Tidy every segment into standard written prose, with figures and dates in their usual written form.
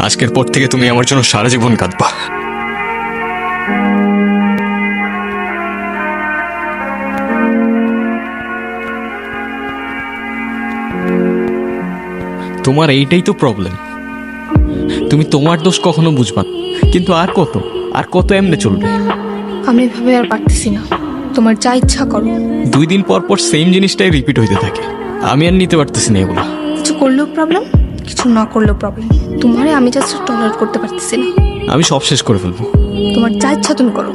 আজকের পর থেকে তুমি আমার জন্য সারা জীবন কাঁদবা। তোমার এইটাই তো প্রবলেম, তুমি তোমার দোষ কখনো বুঝবা না, কিন্তু আর কত এমনি চলবে। আমি এভাবে আর পারতেছি না, তোমার যা ইচ্ছা করো। 2 দিন পর পর সেম জিনিসটাই রিপিট হইতে থাকে, আমি আর নিতে পারতেছি না এগুলো। কিছু করলেও প্রবলেম, কিছু না করলেও প্রবলেম। তোমারে আমি জাস্ট টলারেট করতে পারতেছি না। আমি সব শেষ করে ফেলবো। তোমার যা ইচ্ছা তুমি করো।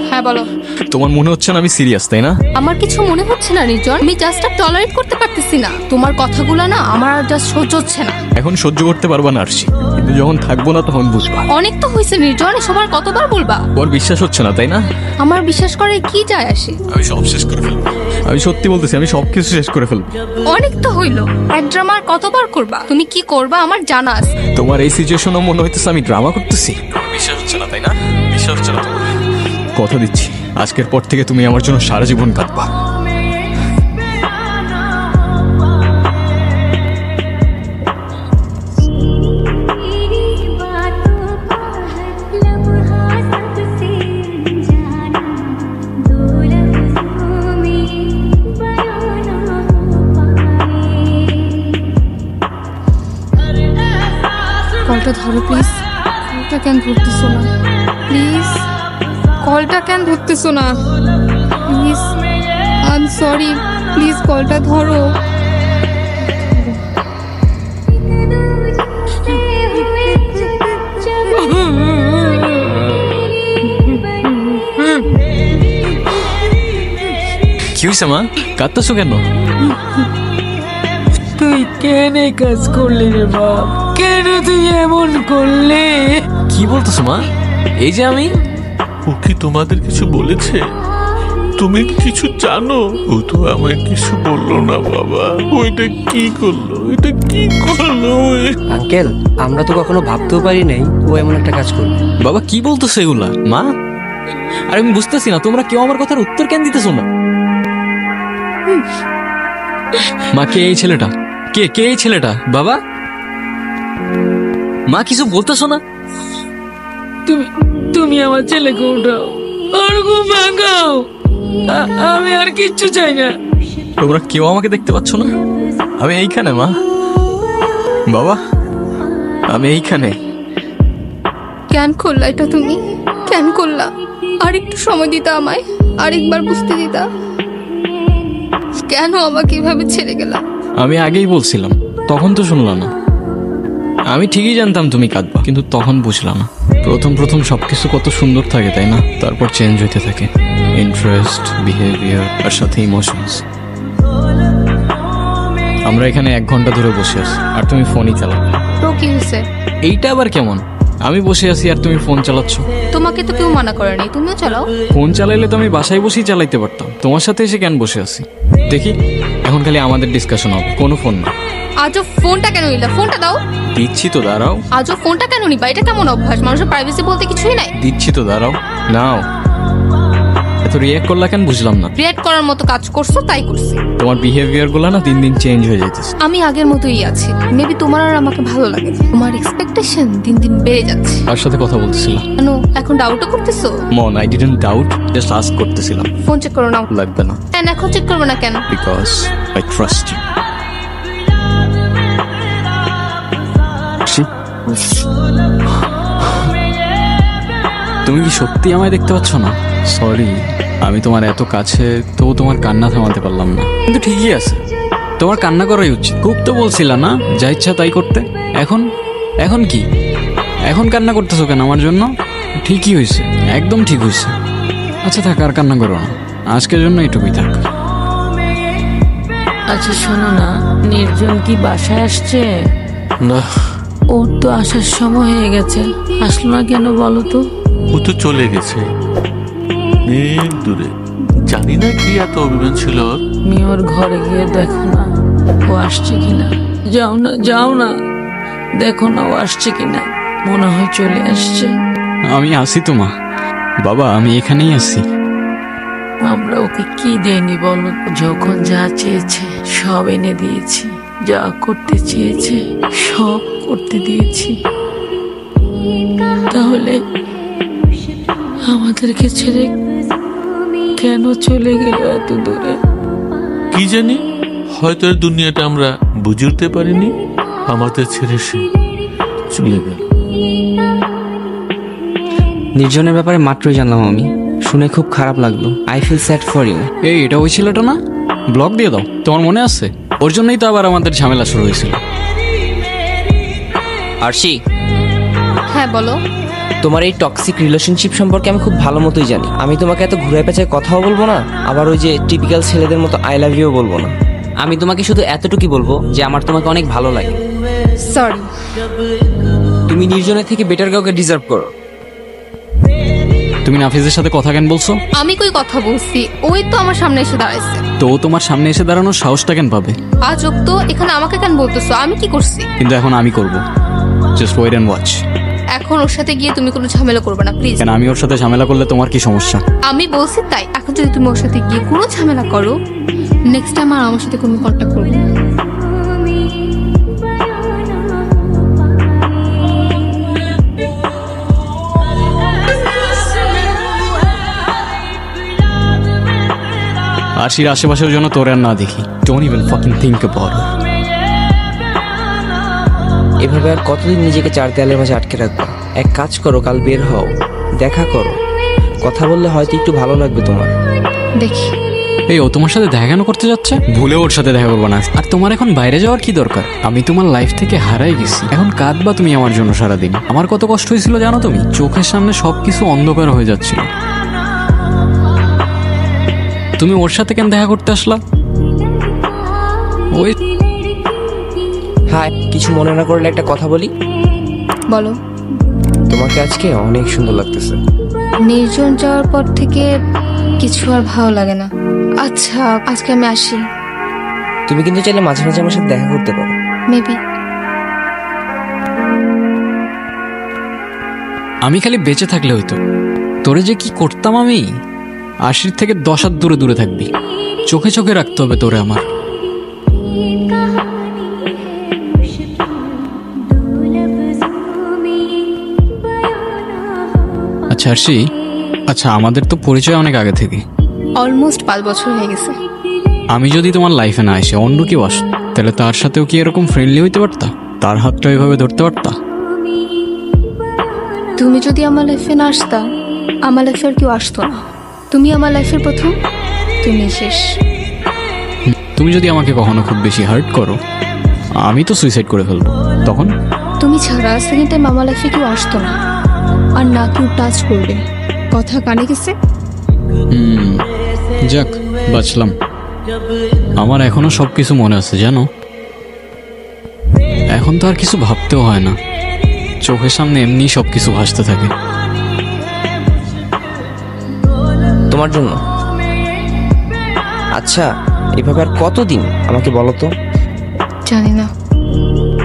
হ্যাঁ বলো। তোমার মনে হচ্ছে না আমি সিরিয়াস, তাই না? আমার কিছু মনে হচ্ছে না নির্জন, আমি জাস্ট টলারেট করতে পারতেছি না। তোমার কথাগুলো না আমার আর জাস্ট সহ্য হচ্ছে না। এখন সহ্য করতে পারবা না আরশি, কিন্তু যখন থাকবো না তখন বুঝবা। অনেক তো হয়েছে নির্জন, সবার কতবার বলবা? ওর বিশ্বাস হচ্ছে না, তাই না? আমার বিশ্বাস করে কি যায় আসে? আমি সব শেষ করে ফেলবো, আমি সত্যি বলতেছি, আমি সবকিছু শেষ করে ফেলবো। অনেক তো হইলো, এক ড্রামা আর কতবার করবা? তুমি কি করবা আমার জানা আছে। তোমার এই সিচুয়েশনও মনে হইতেছে আমি ড্রামা করতেছি। বিশ্বাস হচ্ছে না, তাই না? বিশ্বাস হচ্ছে না তোমার? কথা দিচ্ছি, আজকের পর থেকে তুমি আমার জন্য সারা জীবন কাঁদবা। কলটা ধরো প্লিজ। কলটা কেন ধরতেছো না প্লিজ? কলটা কেন ধরতেছো না please? I am sorry, please কলটা ধরো। কি হয়েছে মা, কাঁদতেছো কেন? তুই কেন এই কাজ করলি রে বাপ? কেন তুই এমন করলি? কি বলতেছো মা? এই যে আমি। ও কি তোমাদের কিছু বলেছে? তুমি কিছু জানো? ও তো আমায় কিছু বললো না বাবা। ওইটা কি করলো? এটা কি করলো? আঙ্কেল, আমরা তো কখনো ভাবতেও পারি নাই ও এমন একটা কাজ করবে। বাবা কি বলতেছো এগুলা মা? আর আমি বুঝতেছি না, তোমরা কেউ আমার কথার উত্তর কেন দিতেছো না? মা, কে এই ছেলেটা? কে এই ছেলেটা? বাবা, মা কিছু বলতেছো না? তুমি আমার ছেলেকে উঠাও, আর ঘুম ভাঙাও। আমি আর কিচ্ছু চাই না। তোমরা কেউ আমাকে দেখতে পাচ্ছ না? আমি এইখানে মা, বাবা, আমি এইখানে। কেন করলা এটা তুমি? কেন করলা? আর একটু সময় দিতা আমায়, আরেকবার বুঝতে দিতা। কেন আমাকে এভাবে ছেড়ে গেলা? আমি আগেই বলছিলাম, তখন তো শুনলা না। আমি ঠিকই জানতাম তুমি কাঁদবা, কিন্তু তখন বুঝলাম না। প্রথম সবকিছু কত সুন্দর থাকে, তাই না? তারপর চেঞ্জ হইতে থাকে, ইন্টারেস্ট, বিহেভিয়ার আর সাথে ইমোশনস। আমরা এখানে 1 ঘন্টা ধরে বসে আছি আর তুমি ফোনই চালাও। তো কি হয়েছে? এইটা আবার কেমন? আমি বসে আছি আর তুমি ফোন চালাচ্ছ। তোমাকে তো কেউ মানা করেনি, তুমিও চালাও। ফোন চালাইলে তো আমি বাসায় বসেই চালাইতে পারতাম, তোমার সাথে এসে কেন বসে আছি? দেখি, এখন খালি আমাদের ডিসকাশন হবে, কোনো ফোন না। আজও ফোনটা কেন নিলা? ফোনটা দাও। দিচ্ছি তো, দাঁড়াও। আজও ফোনটা কেন নিবা? এটা কেমন অভ্যাস? মানুষের প্রাইভেসি বলতে কিছুই নাই। দিচ্ছি তো, দাঁড়াও। নাও। এত রিয়াক্ট করলা কেন বুঝলাম না। রিঅ্যাক্ট করার মতো কাজ করছো তাই করছি। তোমার বিহেভিয়ার গুলো না দিন দিন চেঞ্জ হয়ে যাইতেছে। আমি আগের মতোই আছি, মেবি তোমার আর আমাকে ভালো লাগে। তোমার এক্সপেকটেশন দিন দিন বেড়ে যাচ্ছে। কার সাথে কথা বলতেছিলাম? কেন এখন ডাউটও করতেছো? মন, I didn't doubt, just ask করতেছিলাম। ফোন চেক করো নাও। লাগবে না। কেন এখন চেক করবে না কেন? Because I trust you. তুমি কি সত্যি আমায় দেখতে পাচ্ছ না? সরি, আমি তোমার এত কাছে, তবু তোমার কান্না থামাতে পারলাম না। কিন্তু ঠিকই আছে, তোমার কান্না করাই উচিত। খুব তো বলছিলা না যা ইচ্ছা তাই করতে। এখন কি? এখন কান্না করতেছো কেন আমার জন্য? ঠিকই হয়েছে, একদম ঠিক হয়েছে। আচ্ছা থাক, আর কান্না করো না, আজকের জন্য এটুকুই থাক। আচ্ছা শোনো না, নির্জন কি বাসায় আসছে? না, ওর তো আসার সময় হয়ে গেছে, আসলো না কেন বলো তো? ও তো চলে গেছে অনেক দূরে। জানি না কি এত অভিমান ছিল ওর। তুমি ওর ঘরে গিয়ে দেখো না ও আসছে কিনা। যাও না, দেখো না ও আসছে কিনা। মনে হয় চলে আসছে। আমি আসি তো মা। বাবা, আমি এখানেই আছি। আমরা ওকে কি দেয়নি বলো? যখন যা চেয়েছে সব এনে দিয়েছি, যা করতে চেয়েছে সব করতে দিয়েছি। তাহলে আমাদেরকে ছেড়ে কেন চলে গেল এত দূরে? কি জানি, হয়তো এর দুনিয়াটা আমরা বুঝে উঠতে পারিনি। আমাদের ছেড়ে সে চলে গেল। নির্জনের ব্যাপারে মাত্রই জানলাম আমি, শুনে খুব খারাপ লাগলো। I feel sad for you. এই এটা ওই ছেলেটা না? ব্লক দিয়ে দাও, তোমার মনে আছে? ওর জন্যই তো আবার আমাদের ঝামেলা শুরু হয়েছিল। আরশি, হ্যাঁ বলো। তোমার এই টক্সিক রিলেশনশিপ সম্পর্কে আমি খুব ভালো মতোই জানি। আমি তোমাকে এত ঘুরে পেঁচায় কথাও বলবো না, আবার ওই যে টিপিক্যাল ছেলেদের মতো আই লাভ ইউ বলবো না। আমি তোমাকে শুধু এতটুকুই বলবো যে আমার তোমাকে অনেক ভালো লাগে। সরি। তুমি নির্জনের থেকে বেটার কাউকে ডিজার্ভ করো। তুমি নাফিজের সাথে কথা কেন বলছো? আমি কই কথা বলছি, ওই তো আমার সামনে এসে দাঁড়াইছে। তো ও তোমার সামনে এসে দাঁড়ানোর সাহসটা কেন পাবে? আজব তো, এখানে আমাকে কেন বলতেছো? আমি কি করছি? কিন্তু এখন আমি করব। Just wait and watch. এখন ওর সাথে গিয়ে তুমি কোনো ঝামেলা করবে না প্লিজ। কেন, আমি ওর সাথে ঝামেলা করলে তোমার কি সমস্যা? আমি বলছি তাই। এখন যদি তুমি ওর সাথে গিয়ে কোনো ঝামেলা করো, নেক্সট টাইম আর আমার সাথে কোনো কন্ট্যাক্ট করবে না। আরশির আশেপাশের জন্য তোর আর না দেখি। Don't even fucking think about it. এভাবে আর কতদিন নিজেকে চার দেয়ালের মাঝে আটকে রাখবো? এক কাজ করো, কাল বের হও, দেখা করো, কথা বললে হয়তো একটু ভালো লাগবে তোমার। দেখি। এই ও তোমার সাথে দেখা কেন করতে যাচ্ছে? ভুলে ওর সাথে দেখা করবো না। আর তোমার এখন বাইরে যাওয়ার কি দরকার? আমি তোমার লাইফ থেকে হারাই গেছি, এখন কাঁদবা তুমি আমার জন্য সারাদিন। আমার কত কষ্ট হয়েছিল জানো তুমি? চোখের সামনে সবকিছু অন্ধকার হয়ে যাচ্ছিল। তুমি ওর সাথে কেন দেখা করতে আসলা? ওই হ্যাঁ, কিছু মনে না করলে একটা কথা বলি। বলো। তোমাকে আজকে অনেক সুন্দর লাগতেছে। নির্জন যাওয়ার পর থেকে কিছু আর ভালো লাগে না। আচ্ছা, আজকে আমি আসি। তুমি কিন্তু চাইলে মাঝে মাঝে আমার সাথে দেখা করতে পারো। মেবি। আমি খালি বেঁচে থাকলে হইতো। তোরে যে কি করতাম আমি। আশির থেকে 10 হাত দূরে দূরে থাকবি। চোখে চোখে রাখতে হবে তোরে আমার। আচ্ছা আরশি, আচ্ছা আমাদের তো পরিচয় অনেক আগে থেকে। অলমোস্ট 5 বছর হয়ে গেছে। আমি যদি তোমার লাইফে না এসে অন্য কেউ আস, তাহলে তার সাথেও কি এরকম ফ্রেন্ডলি হইতে পারতা? তার হাতটা এভাবে ধরতে পারতা? তুমি যদি আমার লাইফে না আসতা, আমার লাইফে আর কেউ আসতো না। তুমি আমার লাইফের প্রথম, তুমি শেষ। তুমি যদি আমাকে কখনো খুব বেশি হার্ট করো, আমি তো সুইসাইড করে ফেলবো। তখন তুমি ছাড়া সেকেন্ড টাইম আমার লাইফে কেউ আসতো না, আর না কেউ টাচ করবে। কথা কানে গেছে? যাক, বাঁচলাম। আমার এখনো সবকিছু মনে আছে জানো। এখন তো আর কিছু ভাবতেও হয় না, চোখের সামনে এমনি সবকিছু ভাসতে থাকে। তোমার জন্য। আচ্ছা, এভাবে আর কতদিন আমাকে বলো তো? জানি না।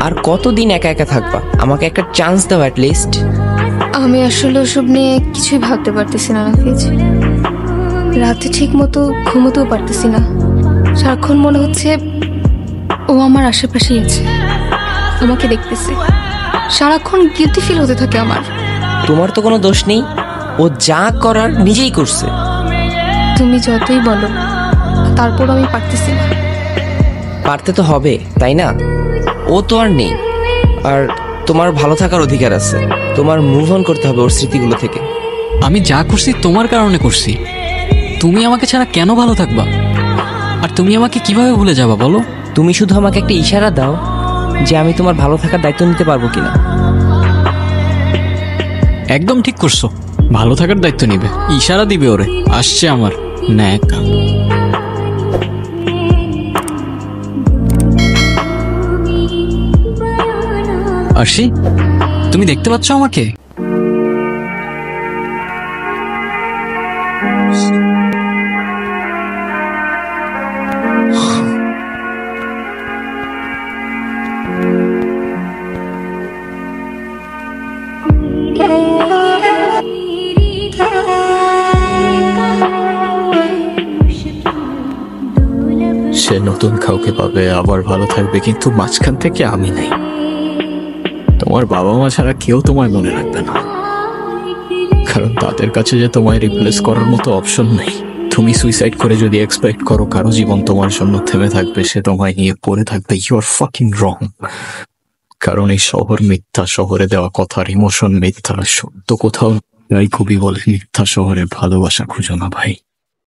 আর কতদিন একা একা থাকবা? আমাকে একটা চান্স দাও অ্যাট লিস্ট। আমি আসলে ওসব নিয়ে কিছুই ভাবতে পারতেছি না নাফিজ। রাতে ঠিক মতো ঘুমোতেও পারতেছি না। সারাক্ষণ মনে হচ্ছে ও আমার আশেপাশেই আছে, আমাকে দেখতেছে। সারাক্ষণ গিলটি ফিল হতে থাকে আমার। তোমার তো কোনো দোষ নেই, ও যা করার নিজেই করছে। তুমি যতই বলো, তারপর আমি পারতেছি না। পারতে তো হবে, তাই না? ও তো আর নেই, আর তোমার ভালো থাকার অধিকার আছে। তোমার মুভ অন করতে হবে ওর স্মৃতিগুলো থেকে। আমি যা করছি তোমার কারণে করছি। তুমি আমাকে ছাড়া কেন ভালো থাকবা? আর তুমি আমাকে কিভাবে ভুলে যাবা বলো? তুমি শুধু আমাকে একটা ইশারা দাও যে আমি তোমার ভালো থাকার দায়িত্ব নিতে পারবো কিনা। একদম ঠিক করছো, ভালো থাকার দায়িত্ব নিবে। ইশারা দিবে ওরে। আসছে আমার ন্যাকা। আরশি, তুমি দেখতে পাচ্ছ আমাকে? সে নতুন কাউকে পাবে, আবার ভালো থাকবে, কিন্তু মাঝখান থেকে আমি নেই। তোমার বাবা মা ছাড়া কেউ তোমায় মনে রাখবে না, কারণ তাদের কাছে যে তোমায় রিপ্লেস করার মতো অপশন নেই। তুমি সুইসাইড করে যদি এক্সপেক্ট করো কারো জীবন তোমার জন্য থেমে থাকবে, সে তোমায় নিয়ে পড়ে থাকবে, ইউ আর ফাকিং রং। কারণ এই শহর মিথ্যা, শহরে দেওয়া কথার ইমোশন মিথ্যা, সত্য কোথাও তাই কবি বলে মিথ্যা শহরে ভালোবাসা খুঁজো না ভাই।